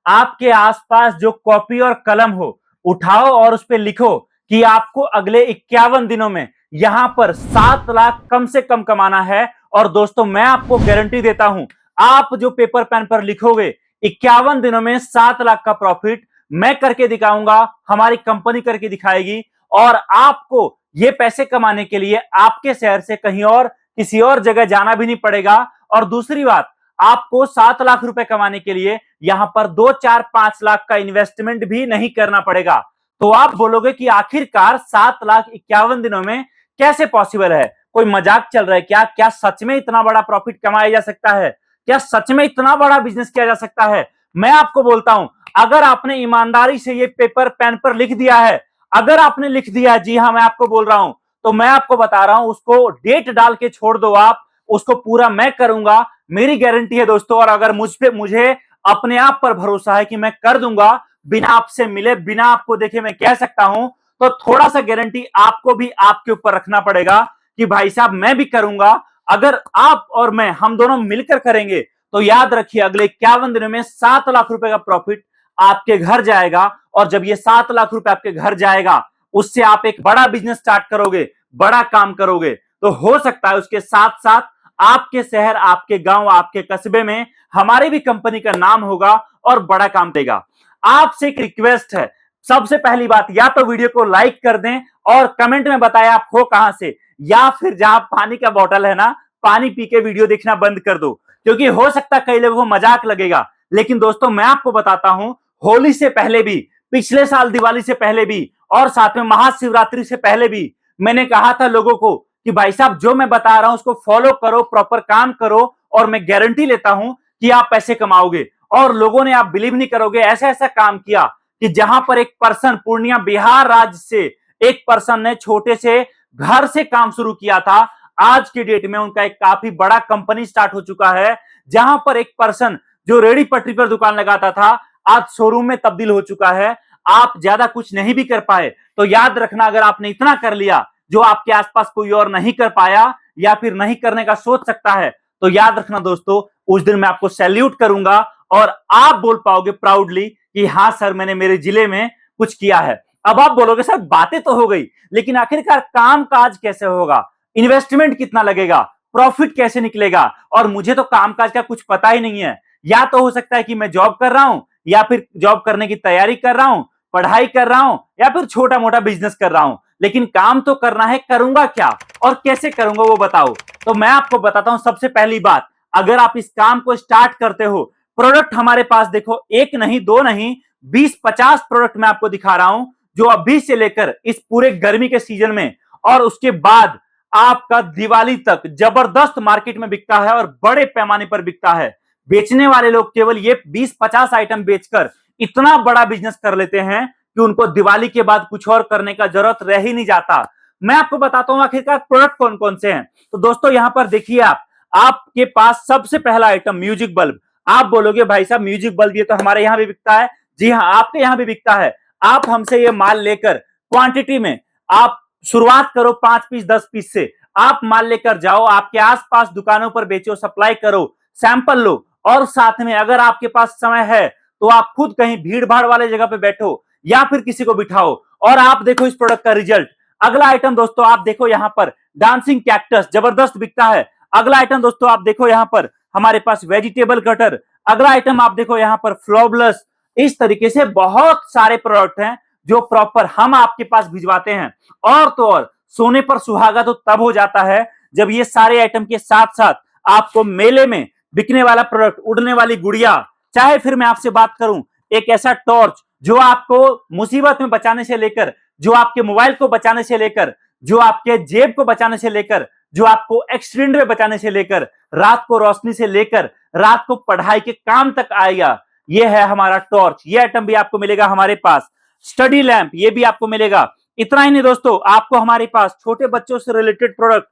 आपके आसपास जो कॉपी और कलम हो, उठाओ और उस पर लिखो कि आपको अगले 51 दिनों में यहां पर 7 लाख कम से कम कमाना है। और दोस्तों मैं आपको गारंटी देता हूं, आप जो पेपर पेन पर लिखोगे 51 दिनों में 7 लाख का प्रॉफिट मैं करके दिखाऊंगा, हमारी कंपनी करके दिखाएगी। और आपको ये पैसे कमाने के लिए आपके शहर से कहीं और किसी और जगह जाना भी नहीं पड़ेगा। और दूसरी बात, आपको 7 लाख रुपए कमाने के लिए यहां पर 2 4 5 लाख का इन्वेस्टमेंट भी नहीं करना पड़ेगा। तो आप बोलोगे कि आखिरकार 7 लाख 51 दिनों में कैसे पॉसिबल है? कोई मजाक चल रहा है क्या? क्या सच में इतना बड़ा प्रॉफिट कमाया जा सकता है? क्या सच में इतना बड़ा बिजनेस किया जा सकता है? मैं आपको बोलता हूं, अगर आपने ईमानदारी से ये पेपर पेन पर लिख दिया है, अगर आपने लिख दिया, जी हां मैं आपको बोल रहा हूं, तो मैं आपको बता रहा हूं, उसको डेट डाल के छोड़ दो आप, उसको पूरा मैं करूंगा, मेरी गारंटी है दोस्तों। और अगर मुझे अपने आप पर भरोसा है कि मैं कर दूंगा, बिना आपसे मिले बिना आपको देखे मैं कह सकता हूं, तो थोड़ा सा गारंटी आपको भी आपके ऊपर रखना पड़ेगा कि भाई साहब मैं भी करूंगा। अगर आप और मैं हम दोनों मिलकर करेंगे तो याद रखिए अगले 51 दिनों में 7 लाख रुपए का प्रॉफिट आपके घर जाएगा। और जब ये 7 लाख रुपए आपके घर जाएगा, उससे आप एक बड़ा बिजनेस स्टार्ट करोगे, बड़ा काम करोगे। तो हो सकता है उसके साथ साथ आपके शहर, आपके गांव, आपके कस्बे में हमारी भी कंपनी का नाम होगा और बड़ा काम देगा। आपसे एक रिक्वेस्ट है, सबसे पहली बात, या तो वीडियो को लाइक कर दें और कमेंट में बताएं आप हो कहां से, या फिर जहां पानी का बोतल है ना, पानी पी के वीडियो देखना बंद कर दो, क्योंकि हो सकता है कई लोगों को मजाक लगेगा। लेकिन दोस्तों मैं आपको बताता हूं, होली से पहले भी, पिछले साल दिवाली से पहले भी, और साथ में महाशिवरात्रि से पहले भी मैंने कहा था लोगों को कि भाई साहब जो मैं बता रहा हूं उसको फॉलो करो, प्रॉपर काम करो, और मैं गारंटी लेता हूं कि आप पैसे कमाओगे। और लोगों ने, आप बिलीव नहीं करोगे, ऐसा ऐसा काम किया कि जहां पर एक पर्सन पूर्णिया बिहार राज्य से एक पर्सन ने छोटे से घर से काम शुरू किया था, आज की डेट में उनका एक काफी बड़ा कंपनी स्टार्ट हो चुका है। जहां पर एक पर्सन जो रेडी पटरी पर दुकान लगाता था, आज शोरूम में तब्दील हो चुका है। आप ज्यादा कुछ नहीं भी कर पाए तो याद रखना, अगर आपने इतना कर लिया जो आपके आसपास कोई और नहीं कर पाया या फिर नहीं करने का सोच सकता है, तो याद रखना दोस्तों, उस दिन मैं आपको सैल्यूट करूंगा और आप बोल पाओगे प्राउडली कि हाँ सर मैंने मेरे जिले में कुछ किया है। अब आप बोलोगे सर बातें तो हो गई, लेकिन आखिरकार काम काज कैसे होगा, इन्वेस्टमेंट कितना लगेगा, प्रॉफिट कैसे निकलेगा, और मुझे तो कामकाज का कुछ पता ही नहीं है। या तो हो सकता है कि मैं जॉब कर रहा हूं, या फिर जॉब करने की तैयारी कर रहा हूं, पढ़ाई कर रहा हूं, या फिर छोटा मोटा बिजनेस कर रहा हूं, लेकिन काम तो करना है। करूंगा क्या और कैसे करूंगा वो बताओ। तो मैं आपको बताता हूं, सबसे पहली बात, अगर आप इस काम को स्टार्ट करते हो, प्रोडक्ट हमारे पास देखो, एक नहीं दो नहीं 20-50 प्रोडक्ट मैं आपको दिखा रहा हूं, जो अभी से लेकर इस पूरे गर्मी के सीजन में और उसके बाद आपका दिवाली तक जबरदस्त मार्केट में बिकता है और बड़े पैमाने पर बिकता है। बेचने वाले लोग केवल ये 20-50 आइटम बेचकर इतना बड़ा बिजनेस कर लेते हैं कि उनको दिवाली के बाद कुछ और करने का जरूरत रह ही नहीं जाता। मैं आपको बताता हूं आखिरकार प्रोडक्ट कौन कौन से हैं। तो दोस्तों यहां पर देखिए, आपके पास सबसे पहला आइटम म्यूजिक बल्ब। आप बोलोगे भाई साहब म्यूजिक बल्ब ये तो हमारे यहां भी बिकता है। जी हां, आपके यहां भी बिकता है। आप हमसे ये माल लेकर क्वांटिटी में आप शुरुआत करो 5 पीस 10 पीस से, आप माल लेकर जाओ, आपके आसपास दुकानों पर बेचो, सप्लाई करो, सैंपल लो, और साथ में अगर आपके पास समय है तो आप खुद कहीं भीड़ भाड़ वाले जगह पे बैठो या फिर किसी को बिठाओ और आप देखो इस प्रोडक्ट का रिजल्ट। अगला आइटम दोस्तों आप देखो यहां पर डांसिंग कैक्टस जबरदस्त बिकता है। अगला आइटम दोस्तों आप देखो यहां पर हमारे पास वेजिटेबल कटर। अगला आइटम आप देखो यहां पर फ्लोबलस। इस तरीके से बहुत सारे प्रोडक्ट हैं जो प्रॉपर हम आपके पास भिजवाते हैं। और तो और सोने पर सुहागा तो तब हो जाता है जब ये सारे आइटम के साथ साथ आपको मेले में बिकने वाला प्रोडक्ट, उड़ने वाली गुड़िया, चाहे फिर मैं आपसे बात करूं एक ऐसा टॉर्च जो आपको मुसीबत में बचाने से लेकर, जो आपके मोबाइल को बचाने से लेकर, जो आपके जेब को बचाने से लेकर, जो आपको एक्सीडेंट में बचाने से लेकर, रात को रोशनी से लेकर रात को पढ़ाई के काम तक आएगा, ये है हमारा टॉर्च। ये आइटम भी आपको मिलेगा हमारे पास। स्टडी लैंप ये भी आपको मिलेगा। इतना ही नहीं दोस्तों, आपको हमारे पास छोटे बच्चों से रिलेटेड प्रोडक्ट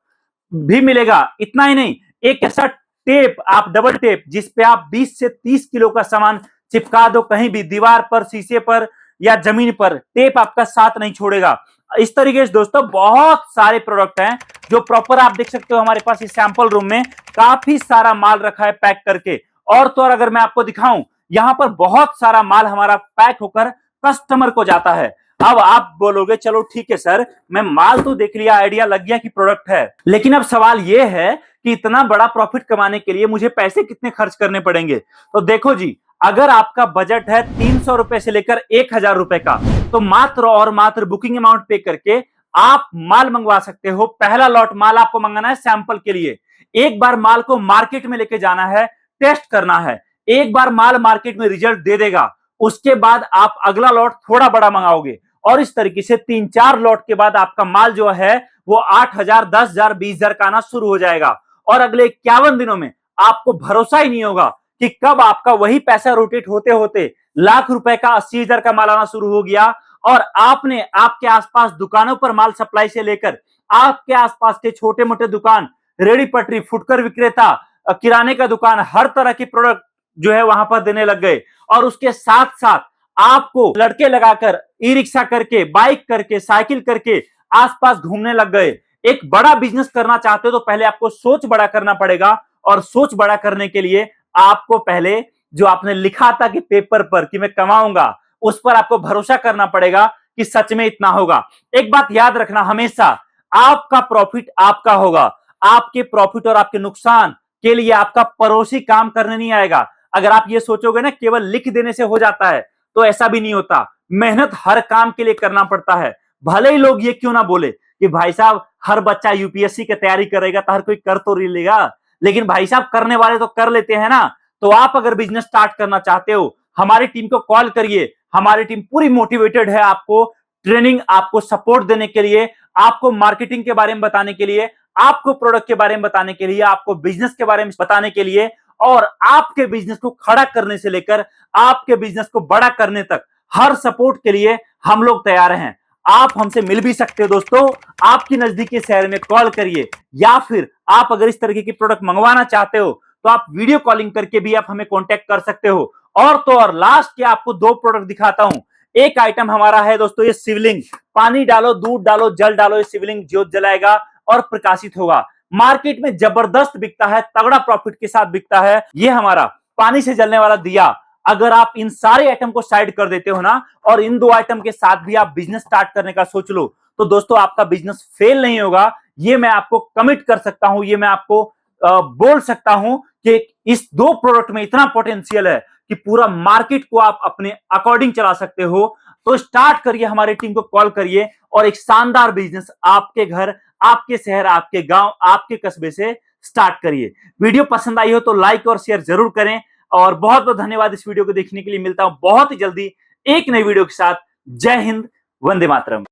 भी मिलेगा। इतना ही नहीं, एक ऐसा टेप, आप डबल टेप, जिसपे आप 20 से 30 किलो का सामान चिपका दो कहीं भी, दीवार पर, शीशे पर या जमीन पर, टेप आपका साथ नहीं छोड़ेगा। इस तरीके से दोस्तों बहुत सारे प्रोडक्ट हैं जो प्रॉपर आप देख सकते हो हमारे पास इस सैंपल रूम में काफी सारा माल रखा है पैक करके। और तो और अगर मैं आपको दिखाऊं, यहाँ पर बहुत सारा माल हमारा पैक होकर कस्टमर को जाता है। अब आप बोलोगे चलो ठीक है सर, मैं माल तो देख लिया, आइडिया लग गया कि प्रोडक्ट है, लेकिन अब सवाल यह है कि इतना बड़ा प्रॉफिट कमाने के लिए मुझे पैसे कितने खर्च करने पड़ेंगे। तो देखो जी, अगर आपका बजट है 300 रुपए से लेकर 1000 रुपए का, तो मात्र और मात्र बुकिंग अमाउंट पे करके आप माल मंगवा सकते हो। पहला लॉट माल आपको मंगाना है सैंपल के लिए। एक बार माल को मार्केट में लेके जाना है, टेस्ट करना है। एक बार माल मार्केट में रिजल्ट दे देगा, उसके बाद आप अगला लॉट थोड़ा बड़ा मंगाओगे और इस तरीके से 3-4 लॉट के बाद आपका माल जो है वो 8000, 10,000, 20,000 का आना शुरू हो जाएगा। और अगले 51 दिनों में आपको भरोसा ही नहीं होगा कि कब आपका वही पैसा रोटेट होते होते लाख रुपए का, 80,000 का माल आना शुरू हो गया और आपने आपके आसपास दुकानों पर माल सप्लाई से लेकर आपके आसपास के छोटे मोटे दुकान, रेडी पटरी, फुटकर विक्रेता, किराने का दुकान, हर तरह की प्रोडक्ट जो है वहां पर देने लग गए। और उसके साथ साथ आपको लड़के लगाकर, ई रिक्शा करके, बाइक करके, साइकिल करके आसपास घूमने लग गए। एक बड़ा बिजनेस करना चाहते हो तो पहले आपको सोच बड़ा करना पड़ेगा और सोच बड़ा करने के लिए आपको पहले जो आपने लिखा था कि पेपर पर कि मैं कमाऊंगा, उस पर आपको भरोसा करना पड़ेगा कि सच में इतना होगा। एक बात याद रखना, हमेशा आपका प्रॉफिट आपका होगा। आपके प्रॉफिट और आपके नुकसान के लिए आपका पड़ोसी काम करने नहीं आएगा। अगर आप ये सोचोगे ना केवल लिख देने से हो जाता है, तो ऐसा भी नहीं होता। मेहनत हर काम के लिए करना पड़ता है। भले ही लोग ये क्यों ना बोले कि भाई साहब हर बच्चा यूपीएससी की तैयारी करेगा तो हर कोई कर तो नहीं लेगा, लेकिन भाई साहब करने वाले तो कर लेते हैं ना। तो आप अगर बिजनेस स्टार्ट करना चाहते हो, हमारी टीम को कॉल करिए। हमारी टीम पूरी मोटिवेटेड है आपको ट्रेनिंग, आपको सपोर्ट देने के लिए, आपको मार्केटिंग के बारे में बताने के लिए, आपको प्रोडक्ट के बारे में बताने के लिए, आपको बिजनेस के बारे में बताने के लिए, और आपके बिजनेस को खड़ा करने से लेकर आपके बिजनेस को बड़ा करने तक हर सपोर्ट के लिए हम लोग तैयार हैं। आप हमसे मिल भी सकते हो दोस्तों। आपकी नजदीकी शहर में कॉल करिए, या फिर आप अगर इस तरीके की प्रोडक्ट मंगवाना चाहते हो तो आप वीडियो कॉलिंग करके भी आप हमें कांटेक्ट कर सकते हो। और तो और लास्ट के आपको 2 प्रोडक्ट दिखाता हूं। एक आइटम हमारा है दोस्तों ये शिवलिंग। पानी डालो, दूध डालो, जल डालो, ये शिवलिंग ज्योत जलाएगा और प्रकाशित होगा। मार्केट में जबरदस्त बिकता है, तगड़ा प्रॉफिट के साथ बिकता है ये हमारा पानी से जलने वाला दिया। अगर आप इन सारे आइटम को साइड कर देते हो ना, और इन 2 आइटम के साथ भी आप बिजनेस स्टार्ट करने का सोच लो, तो दोस्तों आपका बिजनेस फेल नहीं होगा। ये मैं आपको कमिट कर सकता हूं, ये मैं आपको बोल सकता हूं कि इस 2 प्रोडक्ट में इतना पोटेंशियल है कि पूरा मार्केट को आप अपने अकॉर्डिंग चला सकते हो। तो स्टार्ट करिए, हमारी टीम को कॉल करिए और एक शानदार बिजनेस आपके घर, आपके शहर, आपके गांव, आपके कस्बे से स्टार्ट करिए। वीडियो पसंद आई हो तो लाइक और शेयर जरूर करें और बहुत बहुत धन्यवाद इस वीडियो को देखने के लिए। मिलता हूं बहुत ही जल्दी एक नई वीडियो के साथ। जय हिंद, वंदे मातरम।